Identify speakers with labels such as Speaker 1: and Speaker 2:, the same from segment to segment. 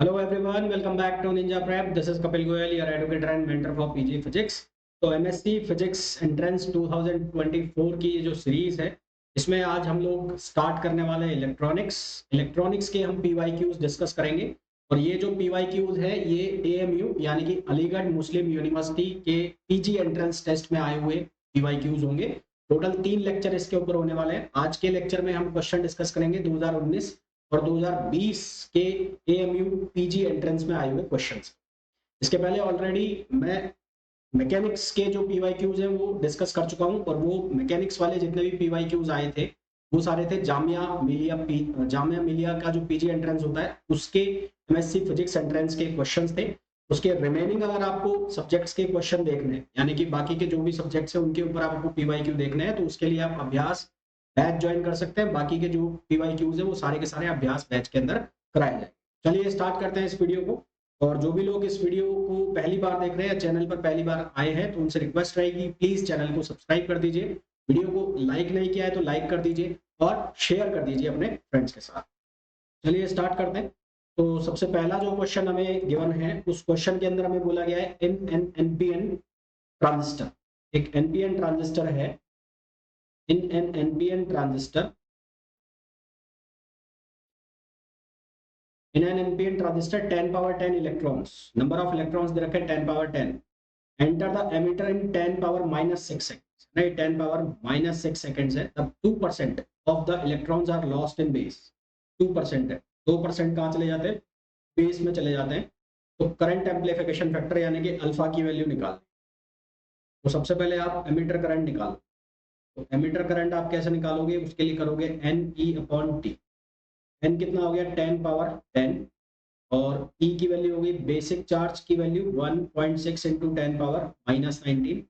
Speaker 1: Hello everyone, welcome back to Ninja Prep. This is Kapil Goyal, your educator and mentor for PG Physics. तो MSc Physics Entrance 2024 की ये जो series है, इसमें आज हम लोग स्टार्ट करने वाले हैं इलेक्ट्रॉनिक्स के हम PYQs डिस्कस करेंगे। और ये जो PYQs है ये AMU यानी कि अलीगढ़ मुस्लिम यूनिवर्सिटी के PG एंट्रेंस टेस्ट में आए हुए PYQs होंगे। टोटल 3 लेक्चर इसके ऊपर होने वाले हैं। आज के लेक्चर में हम क्वेश्चन डिस्कस करेंगे 2019 और 2020 के AMU PG एंट्रेंस में आए हुए क्वेश्चंस। इसके पहले ऑलरेडी मैं मैकेनिक्स के जो PYQs हैं वो डिस्कस कर चुका हूं, और वो मैकेनिक्स वाले जितने भी PYQs आए थे वो सारे थे जामिया मिलिया का जो PG एंट्रेंस होता है उसके MSc फिजिक्स एंट्रेंस के क्वेश्चंस थे। उसके रिमेनिंग अगर आपको सब्जेक्ट्स के क्वेश्चन देखने हैं, यानी कि बाकी के जो भी सब्जेक्ट्स हैं उनके ऊपर आपको PYQ देखने हैं, तो उसके लिए आप अभ्यास बैच ज्वाइन कर सकते हैं। बाकी के जो PYQs है वो सारे के सारे अभ्यास बैच के अंदर कराए जाए। चलिए स्टार्ट करते हैं इस वीडियो को। और जो भी लोग इस वीडियो को पहली बार देख रहे हैं, चैनल पर पहली बार आए हैं, तो उनसे रिक्वेस्ट रहेगी प्लीज चैनल को सब्सक्राइब कर दीजिए। वीडियो को लाइक नहीं किया है तो लाइक कर दीजिए और शेयर कर दीजिए अपने फ्रेंड्स के साथ। चलिए स्टार्ट करते हैं। तो सबसे पहला जो क्वेश्चन हमें गिवन है, उस क्वेश्चन के अंदर हमें बोला गया है इन एन एनपीएन ट्रांजिस्टर। एक एनपीएन ट्रांजिस्टर है, in an NPN transistor in an NPN transistor 10 power 10 electrons, number of electrons दे रखे 10 power 10, enter the emitter in 10 power minus 6 seconds, नहीं 10 power minus 6 seconds है, तब 2% of the electrons are lost in base। 2% है, 2% कहाँ चले जाते हैं, base में चले जाते हैं। तो करंट एम्प्लीफिकेशन फैक्टर यानी कि अल्फा की वैल्यू निकाल। तो सबसे पहले आप एमिटर करंट निकालो। तो एमिटर करंट आप कैसे निकालोगे, उसके लिए करोगे n e upon t. N कितना हो गया 10 पावर 10, और E की वैल्यू होगी बेसिक चार्ज की वैल्यू 1.6 इंटू 10 पावर माइनस 19,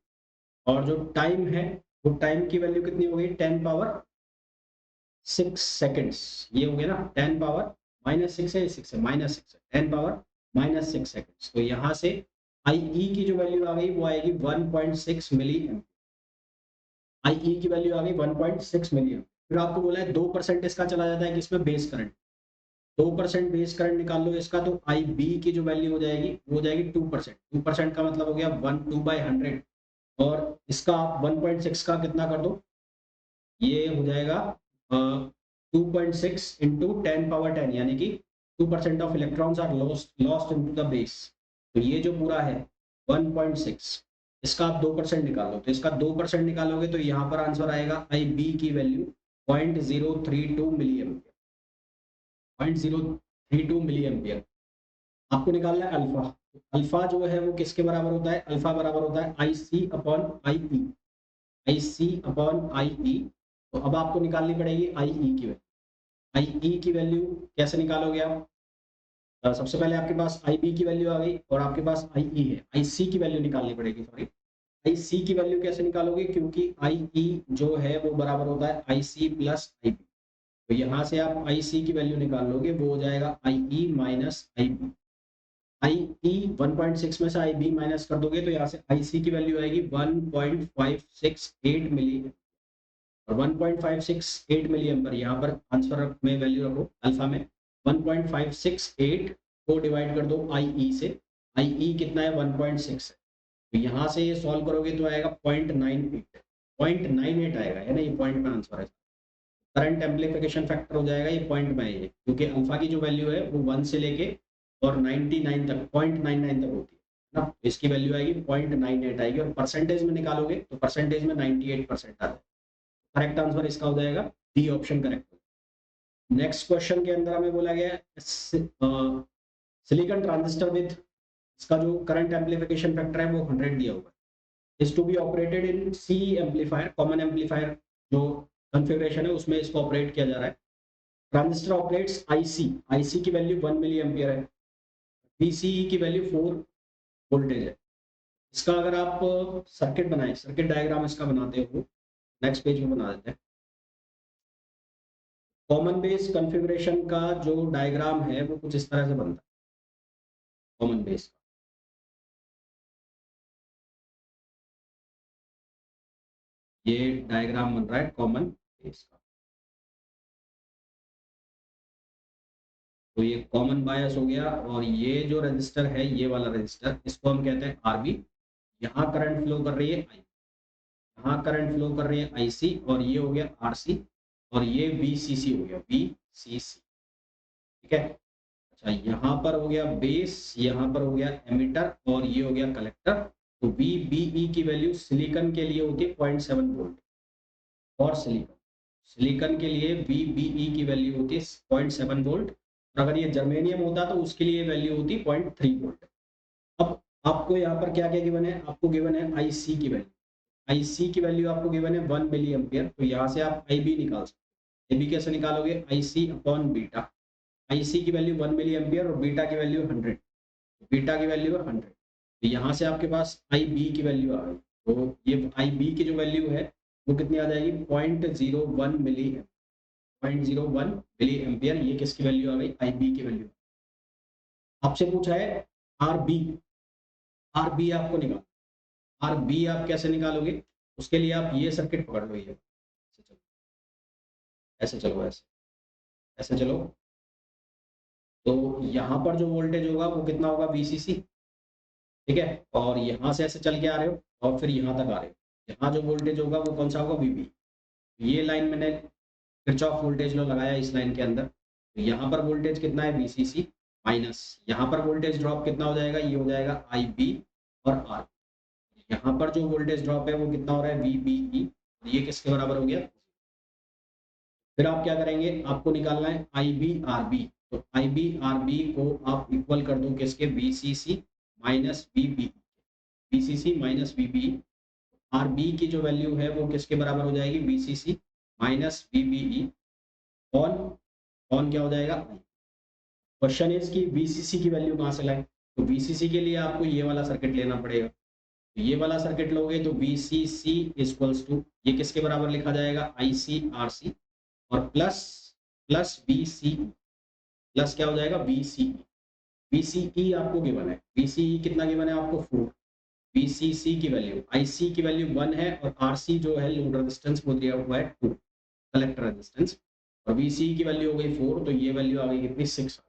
Speaker 1: और जो टाइम है वो टाइम की वैल्यू कितनी होगी 10 पावर 6 सेकेंड्स। ये हो गया ना 10 पावर माइनस 6 है, 6 है माइनस 6 है, 10 पावर माइनस 6 सेकेंड्स। तो यहाँ से आई ई की जो वैल्यू आ गई वो आएगी 1.6 मिली एम्प। आई ई की वैल्यू आ गई 1.6 मिली एम्प। फिर आपको बोला है 2% इसका चला जाता है कि इसमें बेस करंट, 2% बेस करंट निकाल लो इसका, तो आई बी की जो वैल्यू हो जाएगी वो हो जाएगी 2%। 2% का मतलब हो गया 2/100, और इसका आप 1.6 का कितना कर दो, ये हो जाएगा 2.6 इंटू 10 पावर 10, यानी कि 2% of electrons are lost into the base. तो ये जो पूरा है 1.6, इसका आप 2% निकालो, तो इसका 2% निकालोगे तो यहाँ पर आंसर आएगा आई बी की value 0.032 milli ampere. 0.032 milli ampere आपको निकालना है अल्फा। अल्फा जो है वो किसके बराबर होता है, अल्फा बराबर होता है आई सी upon I E. I C upon I ई। तो अब आपको निकालनी पड़ेगी आई ई की वैल्यू। आई ई की वैल्यू कैसे निकालोगे आप, सबसे पहले आपके पास आई बी की वैल्यू आ गई और आपके पास आई ई है, आई सी की वैल्यू निकालनी पड़ेगी, सॉरी। आई सी की वैल्यू कैसे निकालोगे, क्योंकि आई ई जो है वो बराबर होता है आई सी प्लस आई बी। तो यहाँ से आप आई सी की वैल्यू निकाल लोगे, वो हो जाएगा आई ई माइनस आई बी। आई ई 1.6 में से आई बी माइनस कर दोगे तो यहाँ से आई सी की वैल्यू आएगी 1.568 मिली, और 1.568 मिली एम्पर यहाँ पर आंसर में वैल्यू रखो अल्फा में। 1.568 को डिवाइड कर दो आई ई से, आई ई कितना है 1.6 है, तो यहाँ से ये सॉल्व करोगे तो आएगा 0.98, 0.98 आएगा, है ना, ये पॉइंट में आंसर है। करंट एम्प्लीफिकेशन फैक्टर हो जाएगा ये पॉइंट में है, क्योंकि अल्फा की जो वैल्यू है वो 1 से लेके और 99 तक 0.99 तक होती है ना, इसकी वैल्यू आएगी 0.98 आएगी, और परसेंटेज में निकालोगे तो परसेंटेज में 98% आता है। करेक्ट आंसर इसका हो जाएगा D option correct. Next question के अंदर हमें बोला गया है सिलिकॉन ट्रांजिस्टर विद, इसका जो करंट एम्प्लीफिकेशन फैक्टर है वो 100 दिया हुआ है, is to be operated in C amplifier, common amplifier जो कॉन्फ़िगरेशन है उसमें इसको ऑपरेट किया जा रहा है। ट्रांजिस्टर ऑपरेट्स आईसी, आईसी की वैल्यू 1 मिली एम्पियर है, VCE की वैल्यू 4 वोल्टेज है। इसका अगर आप सर्किट बनाए, सर्किट डायग्राम इसका बनाते हो, नेक्स्ट पेज में बना देते हैं। कॉमन बेस कॉन्फ़िगरेशन का जो डायग्राम है वो कुछ इस तरह से बनता है, कॉमन बेस का। ये डायग्राम बन रहा है कॉमन बेस का। तो ये कॉमन बायस हो गया, और ये जो रजिस्टर है, ये वाला रजिस्टर, इसको हम कहते हैं आरबी। यहाँ करंट फ्लो कर रही है आई, यहाँ करंट फ्लो कर रही है आईसी, और ये हो गया आरसी, और ये वीसीसी हो गया, वीसीसी। ठीक है। अच्छा, यहाँ पर हो गया बेस, यहाँ पर हो गया एमिटर, और ये हो गया कलेक्टर। तो वीबीई की वैल्यू सिलिकॉन के लिए होती है 0.7 वोल्ट, और सिलिकॉन सिलिकॉन के लिए वीबीई की वैल्यू होती है 0.7 वोल्ट, और अगर ये जर्मेनियम होता तो उसके लिए वैल्यू होती 0.3 वोल्ट। अब आपको यहाँ पर क्या क्या गिवन है, आपको गिवन है आईसी की वैल्यू। आईसी की वैल्यू आपको गिवन है 1 मिली एम्पियर, तो यहाँ से आप आईबी निकाल सकते हैं। आईबी कैसे निकालोगे, आईसी अपॉन बीटा। आईसी की वैल्यू 1 मिली एम्पियर और बीटा की वैल्यू 100, बीटा की वैल्यू है 100। तो यहाँ से आपके पास आई बी की वैल्यू आ गई। तो ये आई बी की जो वैल्यू है वो कितनी आ जाएगी, 0.01 मिली, 0.01 मिली एम्पियर। ये किसकी वैल्यू आ गई, आई बी की वैल्यू। आपसे पूछा है आर बी, आर बी आपको निकाल, आर बी आप कैसे निकालोगे, उसके लिए आप ये सर्किट पकड़ लो, ये ऐसे चलो, ऐसे चलो, ऐसे ऐसे चलो। तो यहाँ पर जो वोल्टेज होगा वो कितना होगा, वीसीसी। ठीक है, और यहाँ से ऐसे चल के आ रहे हो और फिर यहाँ तक आ रहे हो, यहाँ जो वोल्टेज होगा वो कौन सा होगा, वीबी। ये लाइन मैंने किरचॉफ वोल्टेज लॉ लगाया इस लाइन के अंदर। तो यहाँ पर वोल्टेज कितना है, वीसीसी, माइनस यहाँ पर वोल्टेज ड्रॉप कितना हो जाएगा, ये हो जाएगा आई बी और आर। यहाँ पर जो वोल्टेज ड्रॉप है वो कितना हो रहा है, वीबीई, ये किसके बराबर हो गया। फिर आप क्या करेंगे, आपको निकालना है आई बी आर बी। तो आई बी आर बी को आप इक्वल कर दो किसके, वीसीसी माइनस वीबी, वीसीसी माइनस वीबी। आर बी की जो वैल्यू है वो किसके बराबर हो जाएगी, VCC minus VBE, on, on क्या हो जाएगा। क्वेश्चन इज कि वीसीसी की वैल्यू कहाँ से लाएं, तो वीसीसी के लिए आपको ये वाला सर्किट लेना पड़ेगा। तो ये वाला सर्किट लोगे तो वीसीसी इक्वल्स टू, ये किसके बराबर लिखा जाएगा, आईसी आरसी, और प्लस प्लस वीसी, प्लस क्या हो जाएगा, वीसीई। वीसीई आपको गिवन है, वीसीई कितना गिवन है आपको, 4। वीसीसी की वैल्यू, आईसी की वैल्यू 1 है, और आरसी जो है लोड रेजिस्टेंस वो दिया हुआ है 2, कलेक्टर रेजिस्टेंस, और वीसीई की वैल्यू हो गई 4, तो ये वैल्यू आ गई कितनी, 6।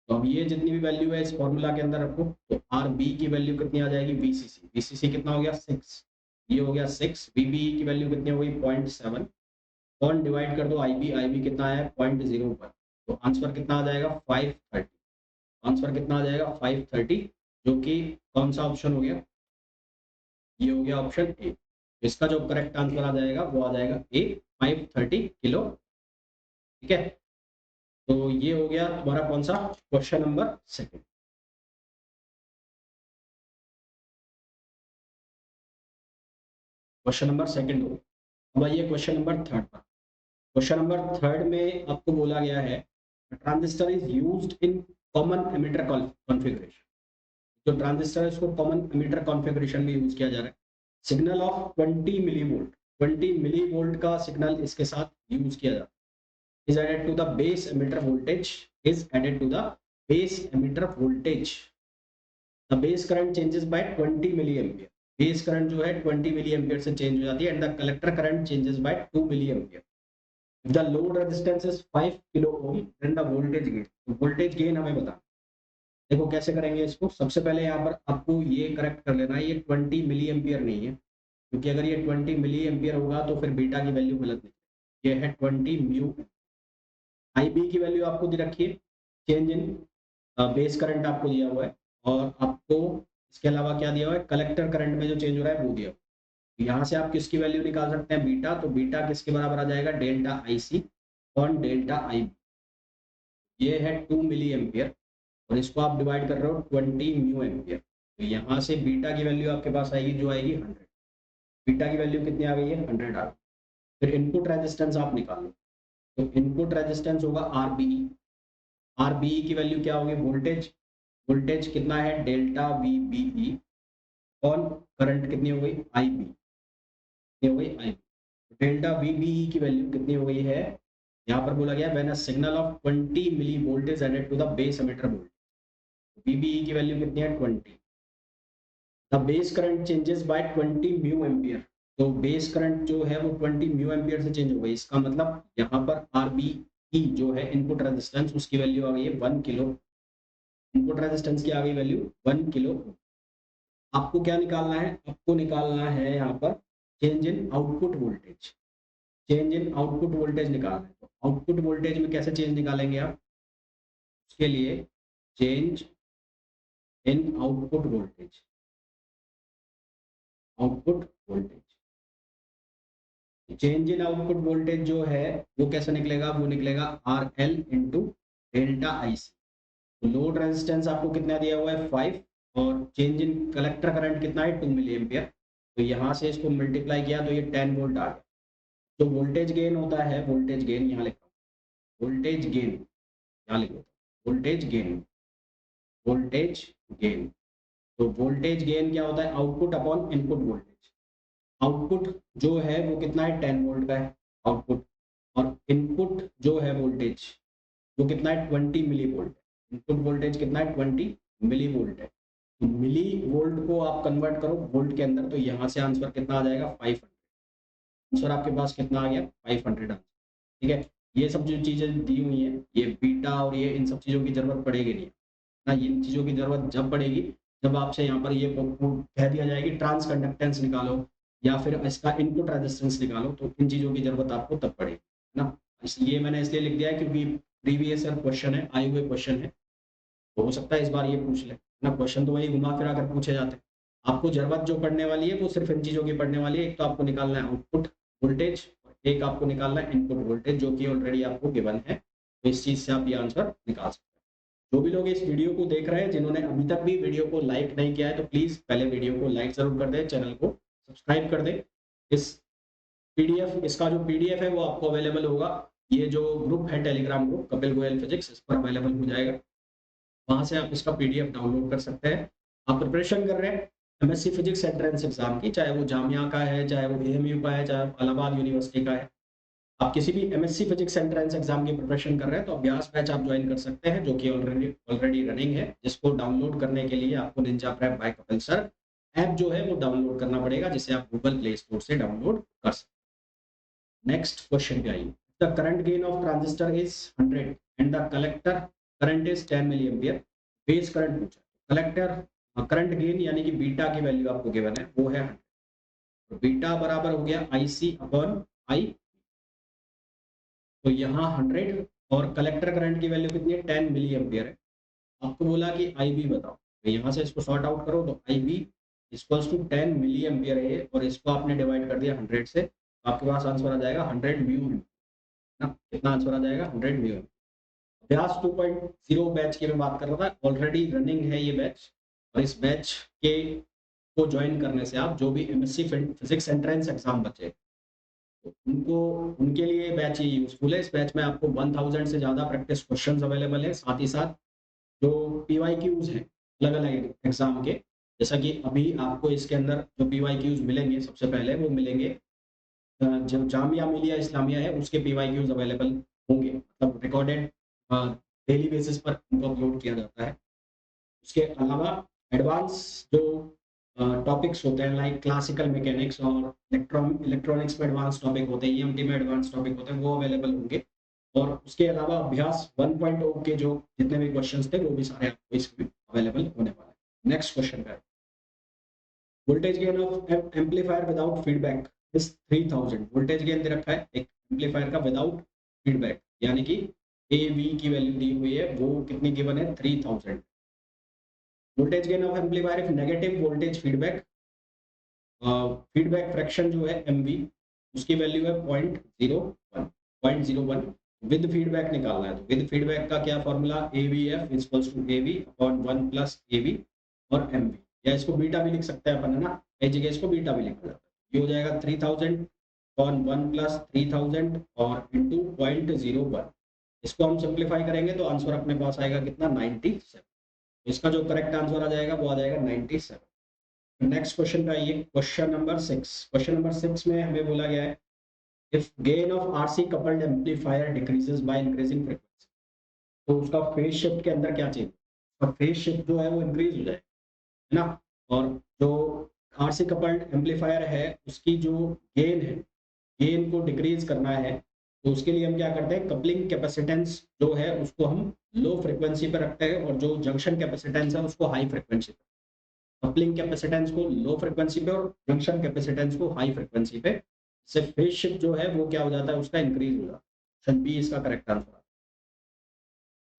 Speaker 1: तो अब ये जितनी भी वैल्यू है इस फॉर्मूला के अंदर रखो, तो आर बी की वैल्यू कितनी आ जाएगी, वीसीसी, वीसीसी कितना हो गया, 6, ये हो गया 6। वीबीई की वैल्यू कितनी हो गई, 0.7, कौन डिवाइड कर दो आईबी, आईबी कितना है 0.01, तो आंसर कितना आ जाएगा 530, आंसर कितना आ जाएगा 530, जो कि कौन सा ऑप्शन हो गया, ये हो गया ऑप्शन ए। इसका जो करेक्ट आंसर आ जाएगा वो आ जाएगा ए, 530 किलो। ठीक है, तो ये हो गया तुम्हारा कौन सा, question number second. Question number second हो गया। अब आइए क्वेश्चन नंबर थर्ड पर। क्वेश्चन नंबर थर्ड में आपको बोला गया है transistor is used in common emitter configuration. जो ट्रांजिस्टर है उसको कॉमन एमिटर कॉन्फ़िगरेशन में यूज किया जा रहा है। Signal of 20 milli volt, 20 milli volt का सिग्नल इसके साथ यूज किया जाता है। Is added to the base emitter voltage, is added to the base emitter voltage. The base current changes by 20 milli ampere. Base current जो है 20 milli ampere से change हो जाती है, and the collector current changes by 2 milli ampere. If the load resistance is 5 kilo ohm, then the voltage gain, voltage gain हमें बता। देखो कैसे करेंगे इसको, सबसे पहले यहाँ पर आपको ये करेक्ट कर लेना है, ये 20 मिली एम्पियर नहीं है, क्योंकि अगर ये 20 मिली एम्पियर होगा तो फिर बीटा की वैल्यू गलत निकलेगी। ये है 20 म्यू। आई बी की वैल्यू आपको दे रखी है, चेंज इन बेस करंट आपको दिया हुआ है, और आपको इसके अलावा क्या दिया हुआ है, कलेक्टर करंट में जो चेंज हो रहा है वो दिया हुआ है। यहाँ से आप किसकी वैल्यू निकाल सकते हैं, बीटा। तो बीटा किसके बराबर आ जाएगा, delta I C on delta I B. ये है 2 मिली एम्पियर, और इसको आप डिवाइड कर रहे हो 20 म्यू एम्पियर। तो यहाँ से बीटा की वैल्यू आपके पास आएगी, जो आएगी 100। बीटा की वैल्यू कितनी आ गई है, 100 आ गई। फिर इनपुट रेजिस्टेंस आप निकालो, तो इनपुट रेजिस्टेंस होगा R B E. R B E की वैल्यू क्या होगी, वोल्टेज, वोल्टेज कितना है, डेल्टा वी बी ई, और करंट कितनी हो गई, आई बी, कितनी हो गई, I B. Delta V B E की वैल्यू कितनी हो गई है, यहाँ पर बोला गया when a signal of 20 milli volt is added to the base emitter voltage. VBE की वैल्यू कितनी है, 20। The base current changes by 20 mu ampere. तो बेस करंट जो है वो 20 म्यू एम्पियर से चेंज हो गई। इसका मतलब यहाँ पर आर बी ई जो है इनपुट रेजिस्टेंस, उसकी वैल्यू आ गई है 1 किलो। इनपुट रेजिस्टेंस की आ गई वैल्यू 1 किलो। आपको क्या निकालना है? आपको निकालना है यहाँ पर change in output voltage. Change in output voltage निकालना है। तो आउटपुट वोल्टेज में कैसे चेंज निकालेंगे आप? उसके लिए change in output voltage, output voltage, change in output voltage जो है वो कैसे निकलेगा? वो निकलेगा R L into delta I C. Load resistance आपको कितना दिया हुआ है? 5, और चेंज इन कलेक्टर करंट कितना है? 2 मिली एम्पियर। तो यहाँ से इसको मल्टीप्लाई किया तो ये 10 वोल्ट आ गया। तो वोल्टेज गेन होता है, वोल्टेज गेन यहाँ लिखा, वोल्टेज गेन यहाँ लिखो, वोल्टेज गेन, वोल्टेज गेन। तो वोल्टेज गेन क्या होता है? Output upon input voltage. Output जो है वो कितना है? 10 वोल्ट का है आउटपुट, और इनपुट जो है वोल्टेज वो कितना है? 20 मिली वोल्ट है। इनपुट वोल्टेज कितना है? 20 मिली वोल्ट है। तो मिली वोल्ट को आप कन्वर्ट करो वोल्ट के अंदर, तो यहाँ से आंसर कितना आ जाएगा? 500। आंसर आपके पास कितना आ गया? 500 आंसर। ठीक है, ये सब जो चीजें दी हुई हैं, ये बीटा और ये इन सब चीजों की जरूरत पड़ेगी नहीं ना। इन चीजों की जरूरत जब पड़ेगी जब आपसे यहाँ पर ये कह दिया जाएगी ट्रांस कंडक्टेंस निकालो या फिर इसका इनपुट रेजिस्टेंस निकालो, तो इन चीजों की जरूरत आपको तब पड़ेगी ना। इसलिए मैंने इसलिए लिख दिया है क्योंकि प्रीवियस ईयर क्वेश्चन है, आए हुए क्वेश्चन है, तो हो सकता है इस बार ये पूछ ले ना। क्वेश्चन तो वही घुमा फिरा कर पूछे जाते हैं। आपको जरूरत जो पड़ने वाली है वो सिर्फ इन चीजों की पड़ने वाली है। एक तो आपको निकालना है आउटपुट वोल्टेज, एक आपको निकालना है इनपुट वोल्टेज, जो कि ऑलरेडी आपको गिवन है। तो इस चीज से आप ये आंसर निकाल सकते हैं। जो भी लोग इस वीडियो को देख रहे हैं, जिन्होंने अभी तक भी वीडियो को लाइक नहीं किया है, तो प्लीज पहले वीडियो को लाइक जरूर कर दें, चैनल को सब्सक्राइब कर दें। इस पीडीएफ, इसका जो पीडीएफ है वो आपको अवेलेबल होगा, ये जो ग्रुप है Telegram group Kapil Goyal physics, इस पर अवेलेबल हो जाएगा। वहां से आप इसका पीडीएफ डाउनलोड कर सकते हैं। आप प्रिपरेशन कर रहे हैं एमएससी फिजिक्स एंट्रेंस एग्जाम की, चाहे वो जामिया का है, चाहे वो एएमयू का है, चाहे इलाहाबाद यूनिवर्सिटी का है, आप किसी भी एमएससी फिजिक्स एंट्रेंस एग्जाम की प्रिपरेशन कर रहे हैं तो अभ्यास बैच आप ज्वाइन कर सकते हैं, जो कि ऑलरेडी ऑलरेडी रनिंग है, जिसको डाउनलोड करने के लिए आपको ninja prep by Kapil sir app जो है वो डाउनलोड करना पड़ेगा, जिसे आप गूगल प्ले स्टोर से डाउनलोड कर सकते हैं। नेक्स्ट क्वेश्चन पे आइए। The current gain of transistor is 100 and the collector current is 10 milli ampere. Base current पूछा, कलेक्टर करंट गेन यानी कि बीटा की वैल्यू आपको गिवन है वो है 100। तो बीटा बराबर हो गया आई सी अपॉन आई। तो यहाँ 100 और कलेक्टर करंट की वैल्यू कितनी है? 10 मिली एम्पियर है। आपको बोला कि आई बी बताओ, तो यहाँ से इसको सॉर्ट आउट करो, तो I B equals to 10 milli ampere है, और इसको आपने डिवाइड कर दिया 100 से, तो आपके पास आंसर आ जाएगा 100 म्यू ना। कितना आंसर आ जाएगा? 100 म्यू। अभ्यास 2.0 बैच की मैं बात कर रहा था, ऑलरेडी रनिंग है ये बैच, और इस बैच के को ज्वाइन करने से आप जो भी एमएससी फिजिक्स एंट्रेंस एग्जाम बचे उनको, उनके लिए बैच ये यूजफुल है। इस बैच में आपको 1000 से ज़्यादा प्रैक्टिस क्वेश्चंस अवेलेबल है, साथ ही साथ जो पीवाईक्यूज हैं अलग अलग एग्जाम के, जैसा कि अभी आपको इसके अंदर जो पीवाईक्यूज मिलेंगे, सबसे पहले वो मिलेंगे जो जामिया मिलिया इस्लामिया है उसके पीवाईक्यूज अवेलेबल होंगे, मतलब रिकॉर्डेड डेली बेसिस पर उनको अपलोड किया जाता है। उसके अलावा एडवांस जो टॉपिक्स होते हैं लाइक क्लासिकल मैकेनिक्स और इलेक्ट्रॉनिक्स में एडवांस टॉपिक होते हैं, ईएमटी में एडवांस टॉपिक होते हैं, वो अवेलेबल होंगे। और उसके अलावा अभ्यास 1.0 के जो जितने भी क्वेश्चंस थे वो भी सारे आपको इसमें अवेलेबल होने वाले हैं। नेक्स्ट क्वेश्चन है, voltage gain of amplifier without feedback is 3000। Voltage gain दे रखा है एक एम्पलीफायर का विदाउट फीडबैक, यानी कि ए वी की वैल्यू दी हुई है, वो कितनी गिवन है? 3000। Voltage gain of amplifier if negative voltage feedback, feedback fraction जो है एम वी, उसकी वैल्यू है 0.01, 0.01। विद फीडबैक निकालना है, तो विद फीडबैक का क्या formula? A V F equals to A V upon 1 plus A V और एम वी, या इसको बीटा भी लिख सकते हैं अपन, है ना, कई जगह इसको बीटा भी लिखा जाता है। ये हो जाएगा 3000 अपॉन 1 प्लस 3000 और इंटू 0.01। इसको हम सिंप्लीफाई करेंगे तो आंसर अपने पास आएगा कितना? 97। इसका जो करेक्ट आंसर आ जाएगा वो आ जाएगा 97। नेक्स्ट क्वेश्चन का ये क्वेश्चन नंबर 6। क्वेश्चन नंबर 6 में हमें बोला गया है if gain of RC coupled amplifier decreases by increasing frequency, तो उसका फेज शिफ्ट के अंदर क्या चेंज? और फेज शिफ्ट जो है वो इंक्रीज हो जाए, है ना। और जो आरसी कपल्ड एम्पलीफायर है उसकी जो गेन है, गेन को डिक्रीज करना है, तो उसके लिए हम क्या करते हैं, कपलिंग कैपेसिटेंस जो है उसको हम लो फ्रिक्वेंसी पे रखते हैं और जो जंक्शन कैपेसिटेंस है उसको हाई फ्रिक्वेंसी पे। कपलिंग कैपेसिटेंस को लो फ्रिक्वेंसी पे और जंक्शन कैपेसिटेंस को हाई फ्रिक्वेंसी पे, इससे फेज शिफ्ट जो है वो क्या हो जाता है, उसका इंक्रीज हो जाता है। ऑप्शन बी इसका करेक्ट आंसर है।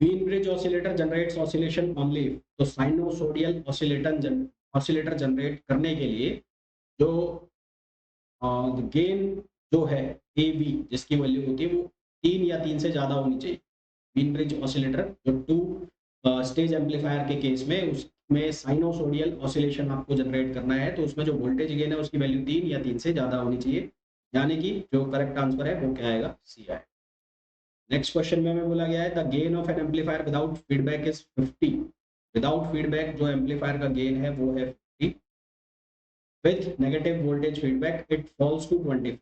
Speaker 1: Wien bridge oscillator generates oscillation only, तो साइनोसोडियल ऑसिलेटर जनरेट करने के लिए जो गेन जो है ए बी जिसकी वैल्यू होती है वो 3 से ज्यादा होनी चाहिए। व्हीन ब्रिज ऑसिलेटर जो टू स्टेज एम्पलीफायर के केस में, उसमें साइनोसोडियल ऑसिलेशन आपको जनरेट करना है, तो उसमें जो वोल्टेज गेन है उसकी वैल्यू 3 से ज्यादा होनी चाहिए, यानी कि जो करेक्ट आंसर है वो क्या आएगा, सी आएगा। नेक्स्ट क्वेश्चन में हमें बोला गया है the gain of an amplifier without feedback is 50। Without feedback जो एम्पलीफायर का गेन है वो है 50, with negative voltage feedback it falls to 25।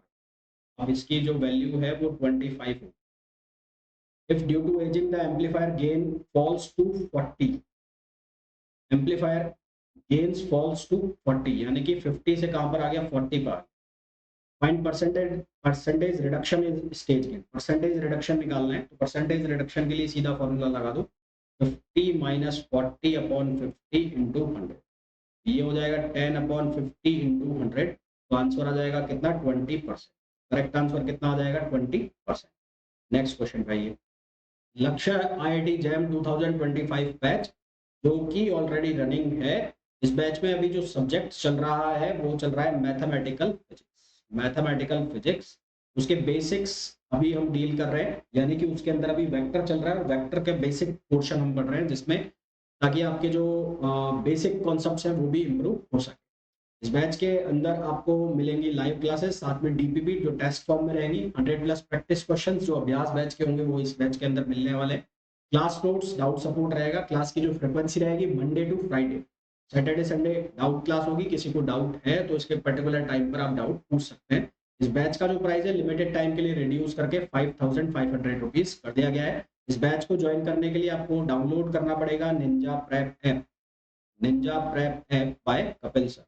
Speaker 1: अब इसकी जो वैल्यू है वो 25 है। If due to ageing the amplifier gain falls to 40, amplifier gains falls to 40, यानी कि 50 से कहां पर आ गया, 40 पर। Find percentage reduction in stage gain, percentage reduction निकालना है, तो परसेंटेज रिडक्शन के लिए सीधा फॉर्मूला लगा दो, 50 माइनस 40 अपॉन 50 इंटू 100, ये हो जाएगा 10 अपॉन 50 इंटू 100, तो आंसर आ जाएगा कितना, 20%। करेक्ट आंसर कितना आ जाएगा, 20%। नेक्स्ट क्वेश्चन पे आइए। लक्ष्य आईआईटी जैम 2025 बैच जो कि ऑलरेडी रनिंग है, इस बैच में अभी जो सब्जेक्ट चल रहा है वो चल रहा है मैथमेटिकल फिजिक्स। मैथमेटिकल फिजिक्स उसके बेसिक्स अभी हम डील कर रहे हैं, यानी कि उसके अंदर अभी वेक्टर चल रहा है और वेक्टर के बेसिक पोर्शन हम पढ़ रहे हैं, जिसमें ताकि आपके जो बेसिक कॉन्सेप्ट्स हैं वो भी इम्प्रूव हो सके। इस बैच के अंदर आपको मिलेंगी लाइव क्लासेस, साथ में डीपीपी जो टेस्ट फॉर्म में रहेंगी, 100+ प्रैक्टिस क्वेश्चंस जो अभ्यास बैच के होंगे वो इस बैच के अंदर मिलने वाले हैं। क्लास नोट्स, डाउट सपोर्ट रहेगा। क्लास की जो फ्रिक्वेंसी रहेगी Monday to Friday, Saturday Sunday doubt class होगी। किसी को डाउट है तो इसके पर्टिकुलर टाइम पर आप डाउट पूछ सकते हैं। इस बैच का जो प्राइस है लिमिटेड टाइम के लिए रिड्यूस करके 5500 रुपीज कर दिया गया है। इस बैच को ज्वाइन करने के लिए आपको डाउनलोड करना पड़ेगा Ninja prep app, Ninja prep app by Kapil sir,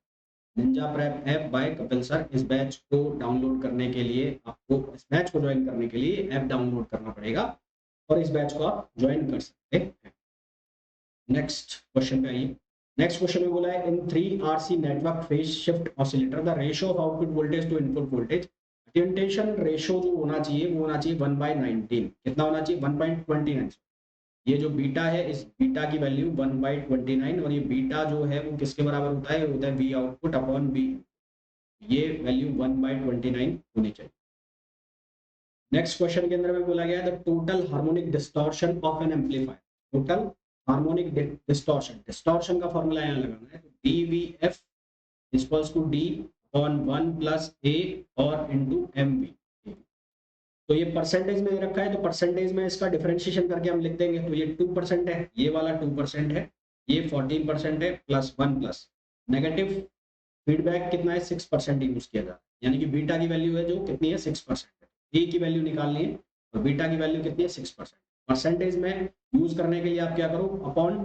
Speaker 1: Ninja prep app by Kapil sir. इस बैच को डाउनलोड करने के लिए आपको, इस बैच को ज्वाइन करने के लिए ऐप डाउनलोड करना पड़ेगा और इस बैच को आप ज्वाइन कर सकते हैं। नेक्स्ट क्वेश्चन पे आइए। नेक्स्ट क्वेश्चन में बोला है in 3 RC network phase shift oscillator the ratio of output voltage to input voltage, attenuation ratio जो होना चाहिए वो होना चाहिए 1/19। कितना होना चाहिए, 1/29। ये जो बीटा है, इस बीटा की वैल्यू 1/29, और ये बीटा जो है वो किसके बराबर होता है, होता है वी आउटपुट अपॉन वी, ये वैल्यू 1/29 होनी चाहिए। नेक्स्ट क्वेश्चन के अंदर में बोला गया है the total harmonic distortion of an amplifier, total harmonic distortion, distortion का फॉर्मूला यहाँ लगाना है, तो DVF equals to D upon 1 plus A और इनटू एमवी। तो ये परसेंटेज में रखा है, तो परसेंटेज में इसका डिफरेंशिएशन करके हम लिख देंगे, तो ये 2% है, ये वाला 2% है, ये 14% है, प्लस 1 प्लस नेगेटिव फीडबैक कितना है, 6% यूज किया जाता है, यानी कि बीटा की वैल्यू है जो कितनी है, 6% है। ए की वैल्यू निकालनी है और बीटा की वैल्यू कितनी है, 6%। परसेंटेज में यूज करने के लिए आप क्या करो, upon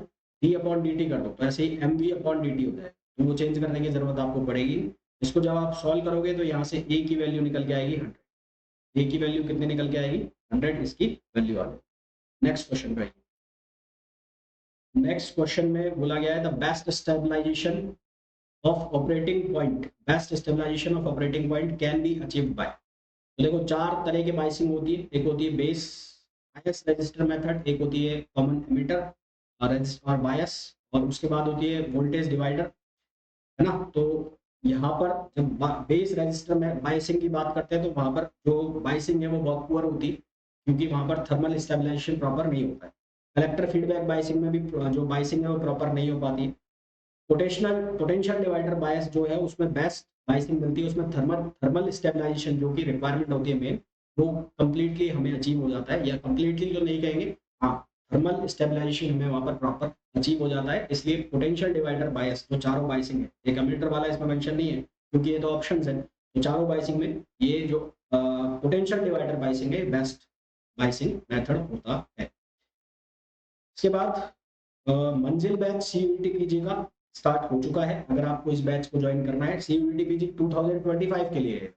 Speaker 1: D upon D T कर दो, तो ऐसे ही M V upon D T हो जाए, तो वो चेंज करने की जरूरत आपको पड़ेगी। इसको जब आप सॉल्व करोगे तो यहाँ से ए की वैल्यू निकल के आएगी 100, ए की वैल्यू कितनी निकल के आएगी, 100 इसकी वैल्यू आ गई। नेक्स्ट क्वेश्चन पे आइए। नेक्स्ट क्वेश्चन में बोला गया है the best stabilisation of operating point, best stabilisation of operating point can be achieved by. तो देखो 4 तरह की बाइसिंग होती है, एक होती है बेस बायस रजिस्टर मेथड, एक होती है कॉमन एमिटर और बायस, और उसके बाद होती है वोल्टेज डिवाइडर, है ना। तो यहाँ पर जब बेस रजिस्टर में बाइसिंग की बात करते हैं तो वहां पर जो बाइसिंग है वो बहुत पुअर होती है, क्योंकि वहां पर थर्मल स्टेबलाइजेशन प्रॉपर नहीं होता है। कलेक्टर फीडबैक बाइसिंग में भी जो बाइसिंग है वो प्रॉपर नहीं हो पाती है। पोटेंशियल डिवाइडर बायस जो है उसमें बेस्ट बाइसिंग मिलती है, उसमें थर्मल थर्मल स्टेबलाइजेशन जो की रिक्वायरमेंट होती है मेन, वो कंप्लीटली हमें अचीव हो जाता है, या कंप्लीटली तो नहीं कहेंगे, हाँ थर्मल स्टेबलाइजेशन हमें वहां पर प्रॉपर अचीव हो जाता है। इसलिए पोटेंशियल डिवाइडर बायस जो चारों बाइसिंग है, एक एमिटर वाला इसमें मेंशन नहीं है क्योंकि ये तो ऑप्शंस है, तो चारों बाइसिंग में ये जो पोटेंशियल डिवाइडर बाइसिंग है बेस्ट बाइसिंग मेथड होता है। इसके बाद मंजिल बैच सीयूईटी पीजी का स्टार्ट हो चुका है। अगर आपको इस बैच को ज्वाइन करना है, सीयूईटी पीजी 2025 के लिए है,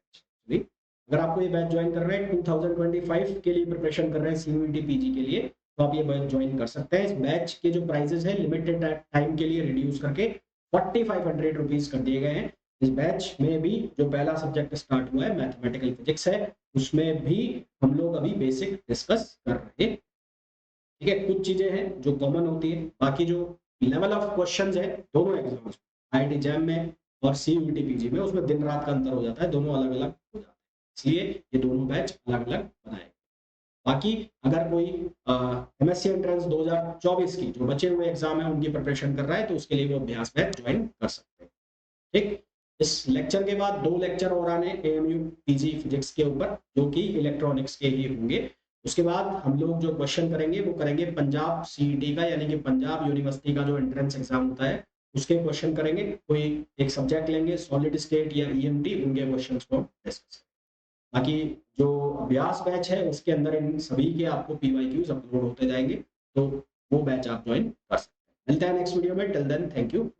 Speaker 1: अगर आपको ये बैच ज्वाइन कर रहे हैं 2025 के लिए प्रिपरेशन कर रहे हैं सीयूईटी पीजी के लिए, तो आप ये बैच ज्वाइन कर सकते हैं। इस बैच के जो प्राइजेस है लिमिटेड टाइम के लिए रिड्यूस करके 4500 रुपीज कर दिए गए हैं। इस बैच में भी जो पहला सब्जेक्ट स्टार्ट हुआ है मैथमेटिकल फिजिक्स है, उसमें भी हम लोग अभी बेसिक डिस्कस कर रहे हैं। ठीक है, कुछ चीजें हैं जो कॉमन होती है, बाकी जो लेवल ऑफ क्वेश्चंस है दोनों एग्जाम्स आईआईटी जैम में और सीयूईटी पीजी में, उसमें दिन रात का अंतर हो जाता है, दोनों अलग अलग हो जाते हैं, इसलिए ये दोनों बैच अलग अलग बनाए। बाकी अगर कोई एमएससी एंट्रेंस 2024 की जो बचे हुए एग्जाम है उनकी प्रिपरेशन कर रहा है, तो उसके लिए वो अभ्यास बैच ज्वाइन कर सकते हैं। ठीक, इस लेक्चर के बाद 2 लेक्चर और आने एएमयू पीजी फिजिक्स के ऊपर, जो कि इलेक्ट्रॉनिक्स के ही होंगे। उसके बाद हम लोग जो क्वेश्चन करेंगे वो करेंगे पंजाब सीईटी का, यानी कि पंजाब यूनिवर्सिटी का जो एंट्रेंस एग्जाम होता है उसके क्वेश्चन करेंगे। कोई एक सब्जेक्ट लेंगे, सॉलिड स्टेट या ईएमटी, उनके क्वेश्चंस को डिस्कस करेंगे। बाकी जो अभ्यास बैच है उसके अंदर इन सभी के आपको पीवाईक्यूज अपलोड होते जाएंगे, तो वो बैच आप ज्वाइन कर सकते हैं। मिलते हैं नेक्स्ट वीडियो में, टिल देन थैंक यू।